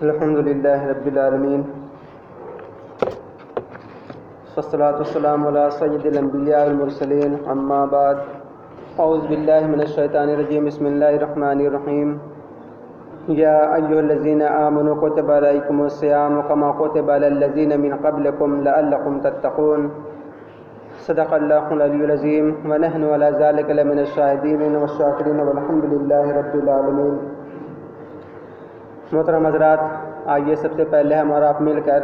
الحمد للہ رب العالمین والصلاۃ والسلام علی سید الانبیاء والمرسلین اما بعد اعوذ باللہ من الشیطان الرجیم بسم اللہ الرحمن الرحیم یا ایھا الذین آمنوا کتب علیکم الصیام کما کتب علی الذین من قبلکم لعلکم تتقون صدق اللہ العلی العظیم ونحن علی ذلک لمن الشاہدین والشاکرین والحمد للہ رب العالمین۔ محترم حضرات، آئیے سب سے پہلے ہم اور آپ مل کر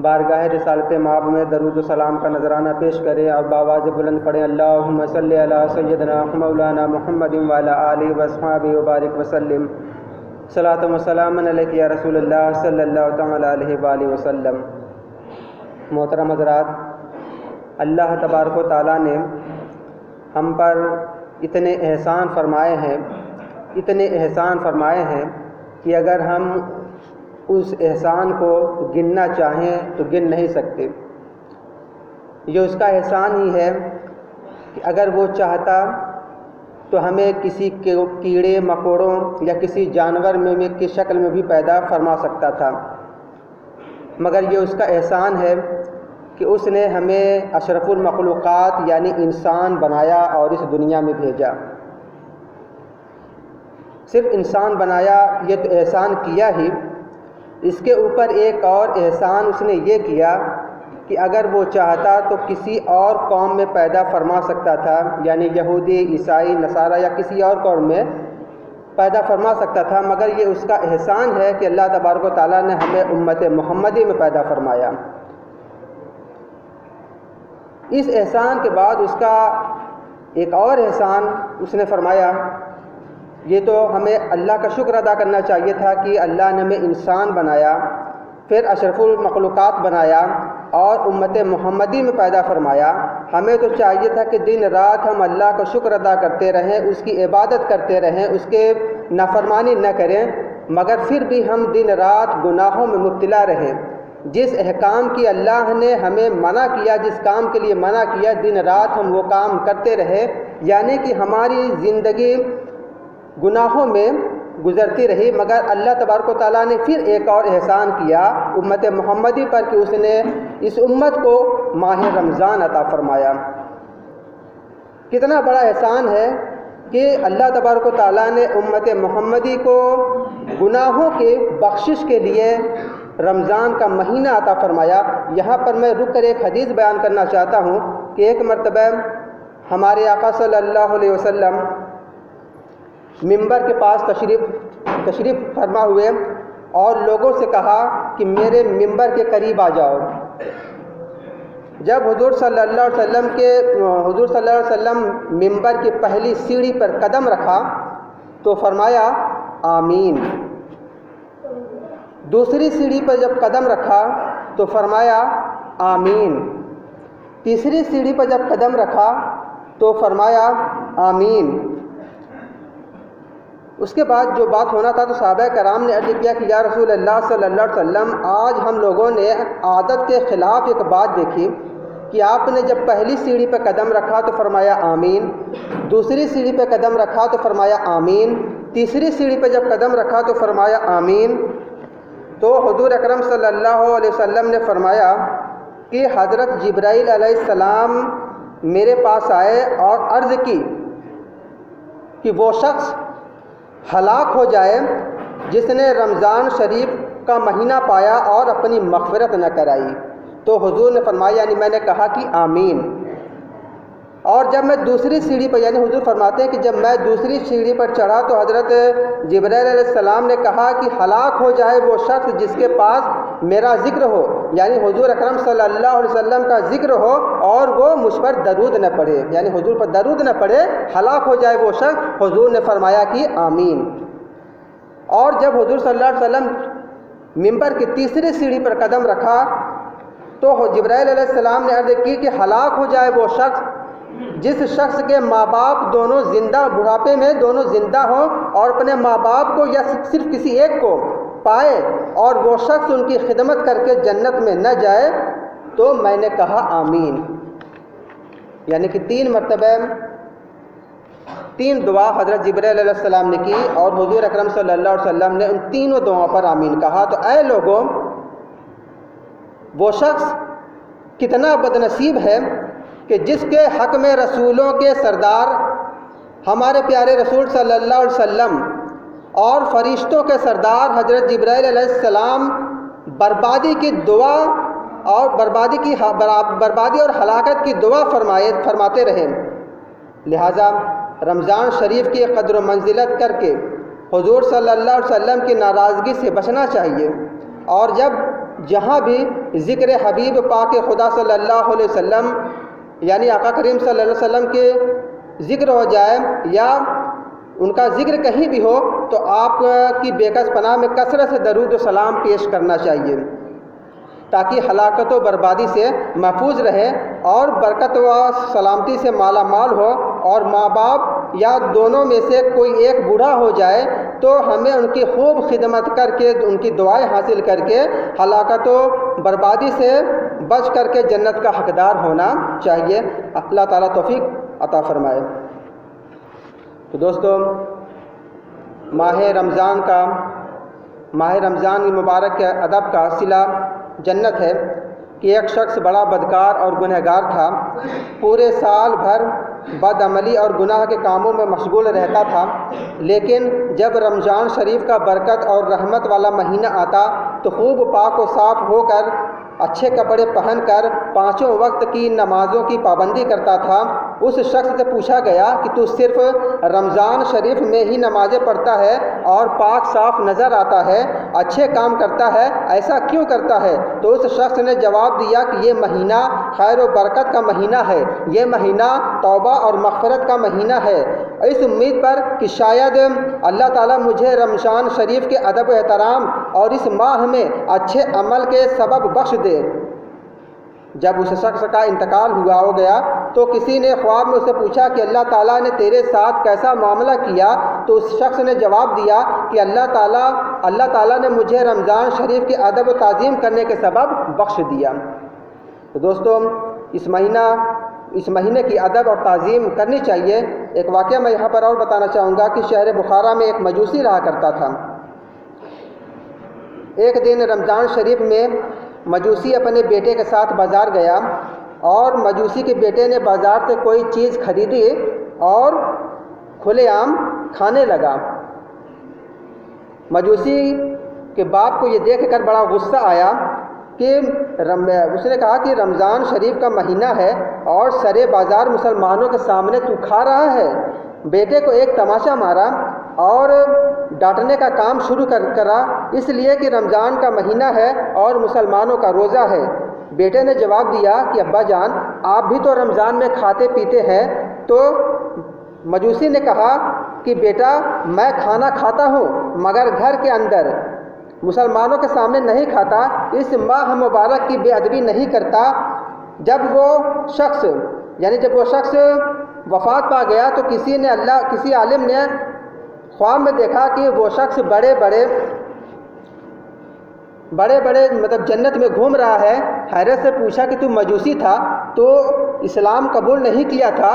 بارگاہ رسالت مآب میں درود و سلام کا نذرانہ پیش کریں اور بآواز بلند پڑھیں اللہم صلی علی سیدنا مولانا محمد وعلی آلہ واصحابہ وبارک وسلم صلاۃ و سلام علیک یا رسول اللہ صلی اللہ تعالی علیہ وآلہ وسلم۔ محترم حضرات، اللہ تبارک و تعالیٰ نے ہم پر اتنے احسان فرمائے ہیں کہ اگر ہم اس احسان کو گننا چاہیں تو گن نہیں سکتے۔ یہ اس کا احسان ہی ہے کہ اگر وہ چاہتا تو ہمیں کسی کیڑے مکوڑوں یا کسی جانور میں کی شکل میں بھی پیدا فرما سکتا تھا، مگر یہ اس کا احسان ہے کہ اس نے ہمیں اشرف المخلوقات یعنی انسان بنایا اور اس دنیا میں بھیجا۔ صرف انسان بنایا یہ تو احسان کیا ہی، اس کے اوپر ایک اور احسان اس نے یہ کیا کہ اگر وہ چاہتا تو کسی اور قوم میں پیدا فرما سکتا تھا، یعنی یہودی، عیسائی، نصارہ یا کسی اور قوم میں پیدا فرما سکتا تھا، مگر یہ اس کا احسان ہے کہ اللہ تبارک و تعالیٰ نے ہمیں امت محمدی میں پیدا فرمایا۔ اس احسان کے بعد اس کا ایک اور احسان اس نے فرمایا، یہ تو ہمیں اللہ کا شکر ادا کرنا چاہیے تھا کہ اللہ نے ہمیں انسان بنایا، پھر اشرف المخلوقات بنایا اور امت محمدی میں پیدا فرمایا۔ ہمیں تو چاہیے تھا کہ دن رات ہم اللہ کا شکر ادا کرتے رہیں، اس کی عبادت کرتے رہیں، اس کے نافرمانی نہ کریں، مگر پھر بھی ہم دن رات گناہوں میں مبتلا رہیں۔ جس احکام کی اللہ نے ہمیں منع کیا، جس کام کے لیے منع کیا، دن رات ہم وہ کام کرتے رہے، یعنی کہ ہماری زندگی گناہوں میں گزرتی رہی، مگر اللہ تبارک و تعالیٰ نے پھر ایک اور احسان کیا امت محمدی پر کہ اس نے اس امت کو ماہ رمضان عطا فرمایا۔ کتنا بڑا احسان ہے کہ اللہ تبارک و تعالیٰ نے امت محمدی کو گناہوں کے بخشش کے لیے رمضان کا مہینہ عطا فرمایا۔ یہاں پر میں رک کر ایک حدیث بیان کرنا چاہتا ہوں کہ ایک مرتبہ ہمارے آقا صلی اللہ علیہ وسلم ممبر کے پاس تشریف فرما ہوئے اور لوگوں سے کہا کہ میرے ممبر کے قریب آ جاؤ۔ جب حضور صلی اللہ علیہ وسلم ممبر کی پہلی سیڑھی پر قدم رکھا تو فرمایا آمین۔ دوسری سیڑھی پر جب قدم رکھا تو فرمایا آمین۔ تیسری سیڑھی پر جب قدم رکھا تو فرمایا آمین۔ اس کے بعد جو بات ہونا تھا تو صحابہ کرام نے عرض کیا کہ یا رسول اللہ صلی اللہ علیہ وسلم، آج ہم لوگوں نے عادت کے خلاف ایک بات دیکھی کہ آپ نے جب پہلی سیڑھی پہ قدم رکھا تو فرمایا آمین، دوسری سیڑھی پہ قدم رکھا تو فرمایا آمین، تیسری سیڑھی پہ جب قدم رکھا تو فرمایا آمین۔ تو حضور اکرم صلی اللہ علیہ وسلم نے فرمایا کہ حضرت جبرائیل علیہ السلام میرے پاس آئے اور عرض کی کہ وہ شخص ہلاک ہو جائے جس نے رمضان شریف کا مہینہ پایا اور اپنی مغفرت نہ کرائی۔ تو حضور نے فرمایا، یعنی میں نے کہا کہ آمین۔ اور جب میں دوسری سیڑھی پر، یعنی حضور فرماتے ہیں کہ جب میں دوسری سیڑھی پر چڑھا تو حضرت جبرائیل علیہ السلام نے کہا کہ ہلاک ہو جائے وہ شخص جس کے پاس میرا ذکر ہو، یعنی حضور اکرم صلی اللہ علیہ وسلم کا ذکر ہو اور وہ مجھ پر درود نہ پڑھے، یعنی حضور پر درود نہ پڑھے، ہلاک ہو جائے وہ شخص۔ حضور نے فرمایا کہ آمین۔ اور جب حضور صلی اللہ علیہ وسلم ممبر کی تیسری سیڑھی پر قدم رکھا تو جبرائیل علیہ السلام نے عرض کی کہ ہلاک ہو جائے وہ شخص جس شخص کے ماں باپ دونوں زندہ، بڑھاپے میں دونوں زندہ ہوں اور اپنے ماں باپ کو یا صرف کسی ایک کو پائے اور وہ شخص ان کی خدمت کر کے جنت میں نہ جائے۔ تو میں نے کہا آمین، یعنی کہ 3 مرتبہ 3 دعا حضرت جبرائیل علیہ السلام نے کی اور حضور اکرم صلی اللہ علیہ وسلم نے ان تینوں دعاؤں پر آمین کہا۔ تو اے لوگوں، وہ شخص کتنا بدنصیب ہے کہ جس کے حق میں رسولوں کے سردار ہمارے پیارے رسول صلی اللہ علیہ وسلم اور فرشتوں کے سردار حضرت جبرائیل علیہ السلام بربادی کی دعا اور بربادی اور ہلاکت کی دعا فرماتے رہے۔ لہٰذا رمضان شریف کی قدر و منزلت کر کے حضور صلی اللہ علیہ وسلم کی ناراضگی سے بچنا چاہیے، اور جب جہاں بھی ذکر حبیب پاک خدا صلی اللہ علیہ وسلم یعنی آقا کریم صلی اللہ علیہ وسلم کے ذکر ہو جائے یا ان کا ذکر کہیں بھی ہو تو آپ کی بےکس پناہ میں کثرت سے درود و سلام پیش کرنا چاہیے، تاکہ ہلاکت و بربادی سے محفوظ رہے اور برکت و سلامتی سے مالا مال ہو، اور ماں باپ یا دونوں میں سے کوئی ایک بوڑھا ہو جائے تو ہمیں ان کی خوب خدمت کر کے ان کی دعائیں حاصل کر کے ہلاکت و بربادی سے بچ کر کے جنت کا حقدار ہونا چاہیے۔ اللہ تعالیٰ توفیق عطا فرمائے۔ تو دوستو، ماہ رمضان مبارک کے ادب کا صلہ جنت ہے کہ ایک شخص بڑا بدکار اور گنہگار تھا، پورے سال بھر بد عملی اور گناہ کے کاموں میں مشغول رہتا تھا، لیکن جب رمضان شریف کا برکت اور رحمت والا مہینہ آتا تو خوب پاک و صاف ہو کر اچھے کپڑے پہن کر 5 وقت کی نمازوں کی پابندی کرتا تھا۔ اس شخص سے پوچھا گیا کہ تو صرف رمضان شریف میں ہی نمازیں پڑھتا ہے اور پاک صاف نظر آتا ہے، اچھے کام کرتا ہے، ایسا کیوں کرتا ہے؟ تو اس شخص نے جواب دیا کہ یہ مہینہ خیر و برکت کا مہینہ ہے، یہ مہینہ توبہ اور مغفرت کا مہینہ ہے، اس امید پر کہ شاید اللہ تعالیٰ مجھے رمضان شریف کے ادب و احترام اور اس ماہ میں اچھے عمل کے سبب بخش دے۔ جب اس شخص کا انتقال ہو گیا تو کسی نے خواب میں اسے پوچھا کہ اللہ تعالیٰ نے تیرے ساتھ کیسا معاملہ کیا؟ تو اس شخص نے جواب دیا کہ اللہ تعالیٰ نے مجھے رمضان شریف کی ادب و تعظیم کرنے کے سبب بخش دیا۔ تو دوستو، اس مہینے کی ادب اور تعظیم کرنی چاہیے۔ ایک واقعہ میں یہاں پر اور بتانا چاہوں گا کہ شہر بخارا میں ایک مجوسی رہا کرتا تھا۔ ایک دن رمضان شریف میں مجوسی اپنے بیٹے کے ساتھ بازار گیا اور مجوسی کے بیٹے نے بازار سے کوئی چیز خریدی اور کھلے عام کھانے لگا۔ مجوسی کے باپ کو یہ دیکھ کر بڑا غصہ آیا کہ اس نے کہا کہ رمضان شریف کا مہینہ ہے اور سرے بازار مسلمانوں کے سامنے تو کھا رہا ہے۔ بیٹے کو ایک تماشا مارا اور ڈانٹنے کا کام شروع کرا، اس لیے کہ رمضان کا مہینہ ہے اور مسلمانوں کا روزہ ہے۔ بیٹے نے جواب دیا کہ ابا جان، آپ بھی تو رمضان میں کھاتے پیتے ہیں۔ تو مجوسی نے کہا کہ بیٹا، میں کھانا کھاتا ہوں مگر گھر کے اندر، مسلمانوں کے سامنے نہیں کھاتا، اس ماہ مبارک کی بے ادبی نہیں کرتا۔ جب وہ شخص وفات پا گیا تو کسی عالم نے خواب میں دیکھا کہ وہ شخص بڑے بڑے مطلب جنت میں گھوم رہا ہے۔ حیرت سے پوچھا کہ تو مجوسی تھا تو اسلام قبول نہیں کیا تھا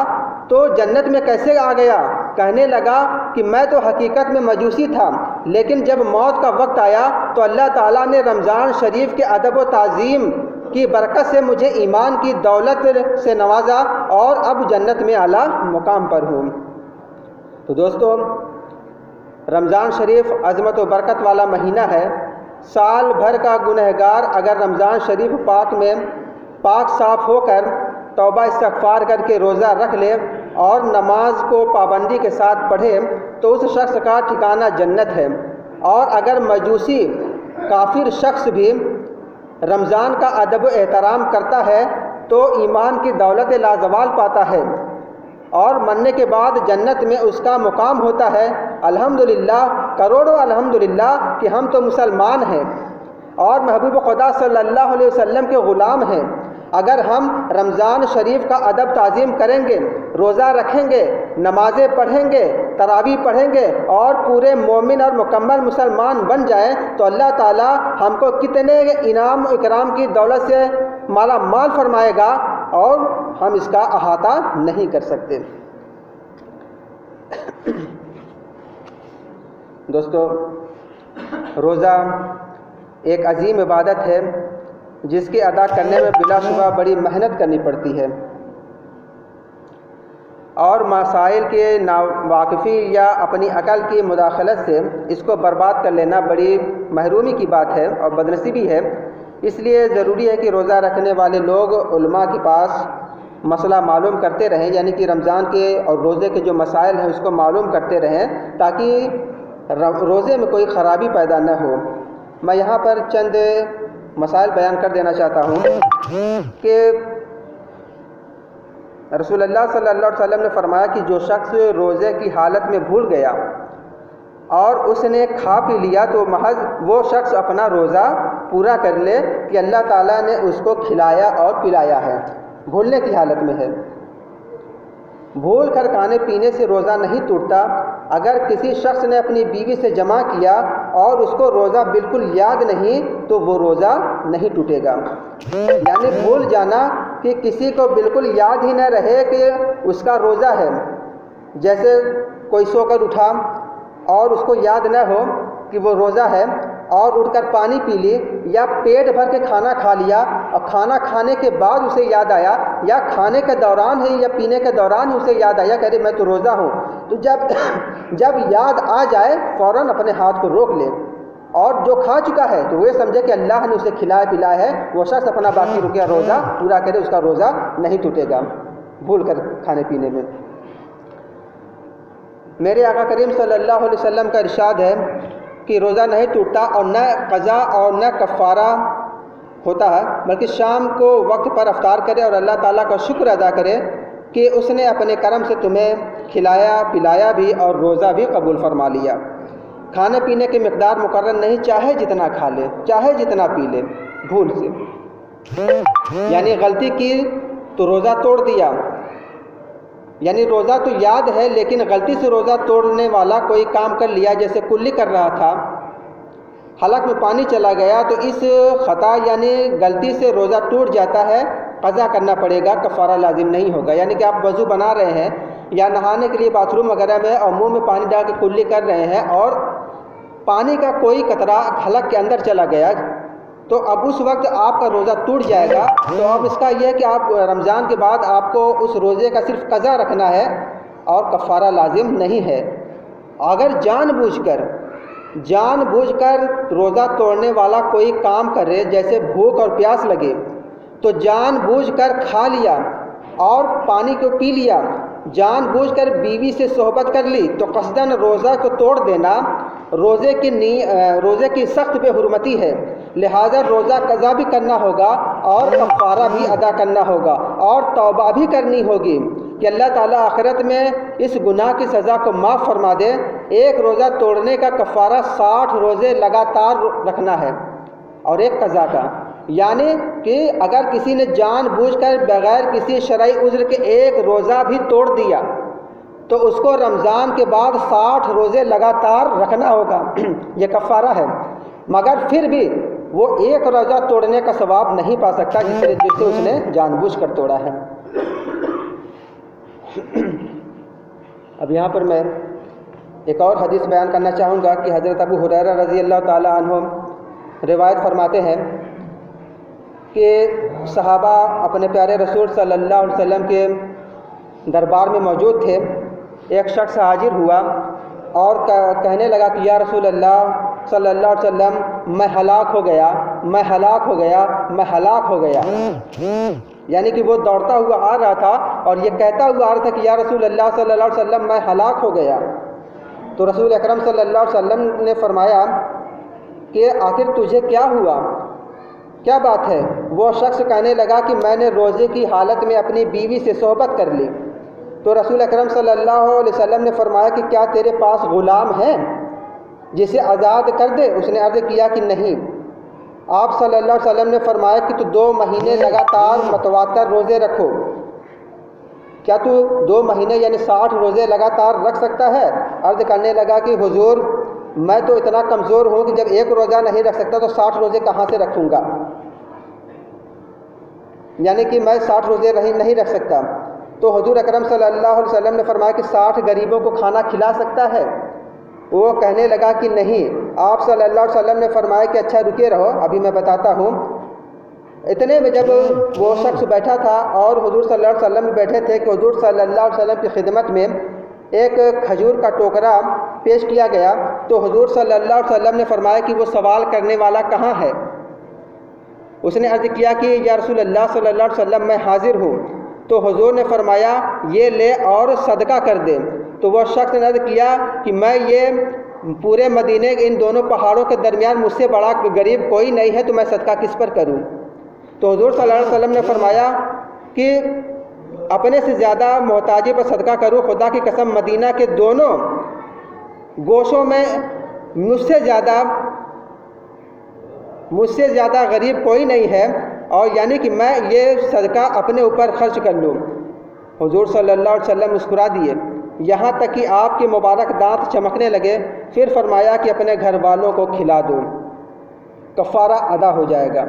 تو جنت میں کیسے آ گیا؟ کہنے لگا کہ میں تو حقیقت میں مجوسی تھا، لیکن جب موت کا وقت آیا تو اللہ تعالیٰ نے رمضان شریف کے ادب و تعظیم کی برکت سے مجھے ایمان کی دولت سے نوازا اور اب جنت میں اعلیٰ مقام پر ہوں۔ تو دوستو، رمضان شریف عظمت و برکت والا مہینہ ہے۔ سال بھر کا گنہگار اگر رمضان شریف پاک صاف ہو کر توبہ استغفار کر کے روزہ رکھ لے اور نماز کو پابندی کے ساتھ پڑھے تو اس شخص کا ٹھکانہ جنت ہے۔ اور اگر مجوسی کافر شخص بھی رمضان کا ادب و احترام کرتا ہے تو ایمان کی دولت لازوال پاتا ہے اور مرنے کے بعد جنت میں اس کا مقام ہوتا ہے۔ الحمدللہ، کروڑوں الحمدللہ کہ ہم تو مسلمان ہیں اور محبوب خدا صلی اللہ علیہ وسلم کے غلام ہیں۔ اگر ہم رمضان شریف کا ادب تعظیم کریں گے، روزہ رکھیں گے، نمازیں پڑھیں گے، تراویح پڑھیں گے اور پورے مومن اور مکمل مسلمان بن جائیں تو اللہ تعالیٰ ہم کو کتنے انعام و اکرام کی دولت سے مالا مال فرمائے گا اور ہم اس کا احاطہ نہیں کر سکتے۔ دوستو، روزہ ایک عظیم عبادت ہے جس کے ادا کرنے میں بلا شبہ بڑی محنت کرنی پڑتی ہے، اور مسائل کے ناواقفی یا اپنی عقل کی مداخلت سے اس کو برباد کر لینا بڑی محرومی کی بات ہے اور بدنصیبی ہے۔ اس لیے ضروری ہے کہ روزہ رکھنے والے لوگ علماء کے پاس مسئلہ معلوم کرتے رہیں، یعنی کہ رمضان کے اور روزے کے جو مسائل ہیں اس کو معلوم کرتے رہیں تاکہ روزے میں کوئی خرابی پیدا نہ ہو۔ میں یہاں پر چند مسائل بیان کر دینا چاہتا ہوں کہ رسول اللہ صلی اللہ علیہ وسلم نے فرمایا کہ جو شخص روزے کی حالت میں بھول گیا اور اس نے کھا پی لیا تو محض وہ شخص اپنا روزہ پورا کر لے کہ اللہ تعالیٰ نے اس کو کھلایا اور پلایا ہے، بھولنے کی حالت میں ہے۔ بھول کر کھانے پینے سے روزہ نہیں ٹوٹتا۔ اگر کسی شخص نے اپنی بیوی سے جمع کیا اور اس کو روزہ بالکل یاد نہیں تو وہ روزہ نہیں ٹوٹے گا۔ یعنی بھول جانا کہ کسی کو بالکل یاد ہی نہ رہے کہ اس کا روزہ ہے، جیسے کوئی سو کر اٹھا اور اس کو یاد نہ ہو کہ وہ روزہ ہے اور اٹھ کر پانی پی لی، یا پیٹ بھر کے کھانا کھا لیا اور کھانا کھانے کے بعد اسے یاد آیا، یا کھانے کے دوران ہی یا پینے کے دوران ہی اسے یاد آیا کہ ارے میں تو روزہ ہوں، تو جب یاد آ جائے فوراً اپنے ہاتھ کو روک لے، اور جو کھا چکا ہے تو وہ سمجھے کہ اللہ نے اسے کھلایا پلایا ہے، وہ شخص اپنا باقی رکیا روزہ پورا کرے، اس کا روزہ نہیں ٹوٹے گا بھول کر کھانے پینے میں۔ میرے آقا کریم صلی اللہ علیہ وسلم کا ارشاد ہے کہ روزہ نہیں ٹوٹتا اور نہ قضا اور نہ کفارہ ہوتا ہے، بلکہ شام کو وقت پر افطار کرے اور اللہ تعالیٰ کا شکر ادا کرے کہ اس نے اپنے کرم سے تمہیں کھلایا پلایا بھی اور روزہ بھی قبول فرما لیا۔ کھانے پینے کی مقدار مقرر نہیں، چاہے جتنا کھا لے چاہے جتنا پی لے بھول سے، یعنی غلطی کی تو روزہ توڑ دیا، یعنی روزہ تو یاد ہے لیکن غلطی سے روزہ توڑنے والا کوئی کام کر لیا، جیسے کلی کر رہا تھا، حلق میں پانی چلا گیا تو اس خطا یعنی غلطی سے روزہ ٹوٹ جاتا ہے، قضا کرنا پڑے گا، کفارہ لازم نہیں ہوگا۔ یعنی کہ آپ وضو بنا رہے ہیں یا نہانے کے لیے باتھ روم وغیرہ میں اور منہ میں پانی ڈال کے کلی کر رہے ہیں اور پانی کا کوئی قطرہ حلق کے اندر چلا گیا تو اب اس وقت آپ کا روزہ ٹوٹ جائے گا۔ تو اب اس کا یہ ہے کہ آپ رمضان کے بعد آپ کو اس روزے کا صرف قضا رکھنا ہے اور کفارہ لازم نہیں ہے۔ اگر جان بوجھ کر روزہ توڑنے والا کوئی کام کرے، جیسے بھوک اور پیاس لگے تو جان بوجھ کر کھا لیا اور پانی کو پی لیا، جان بوجھ کر بیوی سے صحبت کر لی تو قصداً روزہ کو توڑ دینا روزے کی سخت بے حرمتی ہے، لہذا روزہ قضا بھی کرنا ہوگا اور کفارہ بھی ادا کرنا ہوگا اور توبہ بھی کرنی ہوگی کہ اللہ تعالیٰ آخرت میں اس گناہ کی سزا کو معاف فرما دے۔ ایک روزہ توڑنے کا کفارہ 60 روزے لگاتار رکھنا ہے اور ایک قضا کا، یعنی کہ اگر کسی نے جان بوجھ کر بغیر کسی شرعی عذر کے ایک روزہ بھی توڑ دیا تو اس کو رمضان کے بعد 60 روزے لگاتار رکھنا ہوگا، یہ کفارہ ہے، مگر پھر بھی وہ ایک روزہ توڑنے کا ثواب نہیں پا سکتا جس سے اس نے جان بوجھ کر توڑا ہے۔ اب یہاں پر میں ایک اور حدیث بیان کرنا چاہوں گا کہ حضرت ابو ہریرہ رضی اللہ تعالی عنہ روایت فرماتے ہیں کہ صحابہ اپنے پیارے رسول صلی اللہ علیہ وسلم کے دربار میں موجود تھے۔ ایک شخص حاضر ہوا اور کہنے لگا کہ یا رسول اللہ صلی اللہ علیہ وسلم میں ہلاک ہو گیا، یعنی کہ وہ دوڑتا ہوا آ رہا تھا اور یہ کہتا ہوا آ رہا تھا کہ یا رسول اللہ صلی اللہ علیہ وسلم میں ہلاک ہو گیا۔ تو رسول اکرم صلی اللہ علیہ وسلم نے فرمایا کہ آخر تجھے کیا ہوا، کیا بات ہے؟ وہ شخص کہنے لگا کہ میں نے روزے کی حالت میں اپنی بیوی سے صحبت کر لی۔ تو رسول اکرم صلی اللہ علیہ وسلم نے فرمایا کہ کیا تیرے پاس غلام ہے جسے آزاد کر دے؟ اس نے عرض کیا کہ نہیں۔ آپ صلی اللہ علیہ وسلم نے فرمایا کہ تو 2 مہینے لگاتار متواتر روزے رکھو۔ کیا تو 2 مہینے یعنی 60 روزے لگاتار رکھ سکتا ہے؟ عرض کرنے لگا کہ حضور میں تو اتنا کمزور ہوں کہ جب ایک روزہ نہیں رکھ سکتا تو 60 روزے کہاں سے رکھوں گا، یعنی کہ میں 60 روزے نہیں رکھ سکتا۔ تو حضور اکرم صلی اللہ علیہ وسلم نے فرمایا کہ 60 غریبوں کو کھانا کھلا سکتا ہے؟ وہ کہنے لگا کہ نہیں، آپ صلی اللہ علیہ وسلم نے فرمایا کہ اچھا رکے رہو، ابھی میں بتاتا ہوں۔ اتنے میں جب وہ شخص بیٹھا تھا اور حضور صلی اللہ علیہ وسلم بیٹھے تھے کہ حضور صلی اللہ علیہ وسلم کی خدمت میں ایک کھجور کا ٹوکرا پیش کیا گیا، تو حضور صلی اللہ علیہ وسلم نے فرمایا کہ وہ سوال کرنے والا کہاں ہے؟ اس نے عرض کیا کہ یا رسول اللہ صلی اللہ علیہ وسلم میں حاضر ہوں۔ تو حضور نے فرمایا یہ لے اور صدقہ کر دے۔ تو وہ شخص نے عرض کیا کہ میں یہ پورے مدینے کے ان دونوں پہاڑوں کے درمیان مجھ سے بڑا غریب کوئی نہیں ہے، تو میں صدقہ کس پر کروں؟ تو حضور صلی اللہ علیہ وسلم نے فرمایا کہ اپنے سے زیادہ محتاجی پر صدقہ کرو، خدا کی قسم مدینہ کے دونوں گوشوں میں مجھ سے زیادہ غریب کوئی نہیں ہے، اور یعنی کہ میں یہ صدقہ اپنے اوپر خرچ کر لوں۔ حضور صلی اللہ علیہ وسلم مسکرا دیے، یہاں تک کہ آپ کے مبارک دانت چمکنے لگے، پھر فرمایا کہ اپنے گھر والوں کو کھلا دو، کفارہ ادا ہو جائے گا۔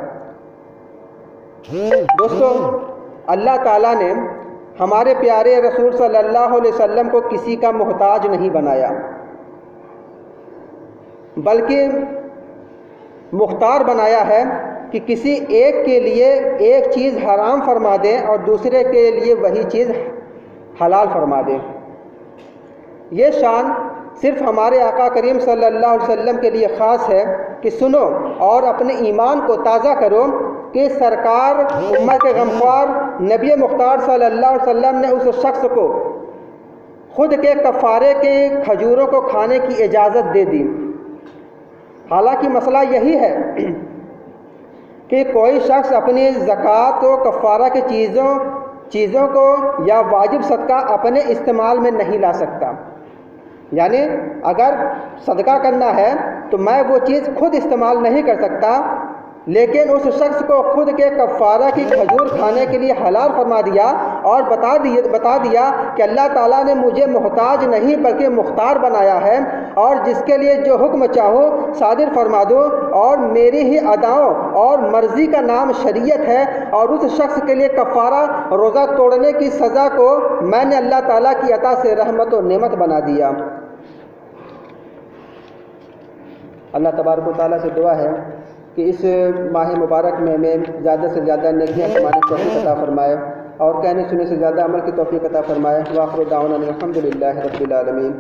دوستو، اللہ تعالیٰ نے ہمارے پیارے رسول صلی اللہ علیہ وسلم کو کسی کا محتاج نہیں بنایا، بلکہ مختار بنایا ہے کہ کسی ایک کے لیے ایک چیز حرام فرما دیں اور دوسرے کے لیے وہی چیز حلال فرما دیں۔ یہ شان صرف ہمارے آقا کریم صلی اللہ علیہ وسلم کے لیے خاص ہے کہ سنو اور اپنے ایمان کو تازہ کرو کہ سرکار امت کے غمخوار نبی مختار صلی اللہ علیہ وسلم نے اس شخص کو خود کے کفارے کے کھجوروں کو کھانے کی اجازت دے دی۔ حالانکہ مسئلہ یہی ہے کہ کوئی شخص اپنی زکوٰۃ و کفارہ کی چیزوں کو یا واجب صدقہ اپنے استعمال میں نہیں لا سکتا۔ یعنی اگر صدقہ کرنا ہے تو میں وہ چیز خود استعمال نہیں کر سکتا، لیکن اس شخص کو خود کے کفارہ کی کھجور کھانے کے لیے حلال فرما دیا اور بتا دیا کہ اللہ تعالیٰ نے مجھے محتاج نہیں بلکہ مختار بنایا ہے، اور جس کے لیے جو حکم چاہوں صادر فرما دو، اور میری ہی اداؤں اور مرضی کا نام شریعت ہے، اور اس شخص کے لیے کفارہ روزہ توڑنے کی سزا کو میں نے اللہ تعالیٰ کی عطا سے رحمت و نعمت بنا دیا۔ اللہ تبارک و تعالیٰ سے دعا ہے کہ اس ماہ مبارک میں ہمیں زیادہ سے زیادہ نیکیاں کمانے کی توفیق عطا فرمائے، اور کہنے سننے سے زیادہ عمل کی توفیق عطا فرمائے۔ وآخر دعوانا الحمد للہ رب العالمین۔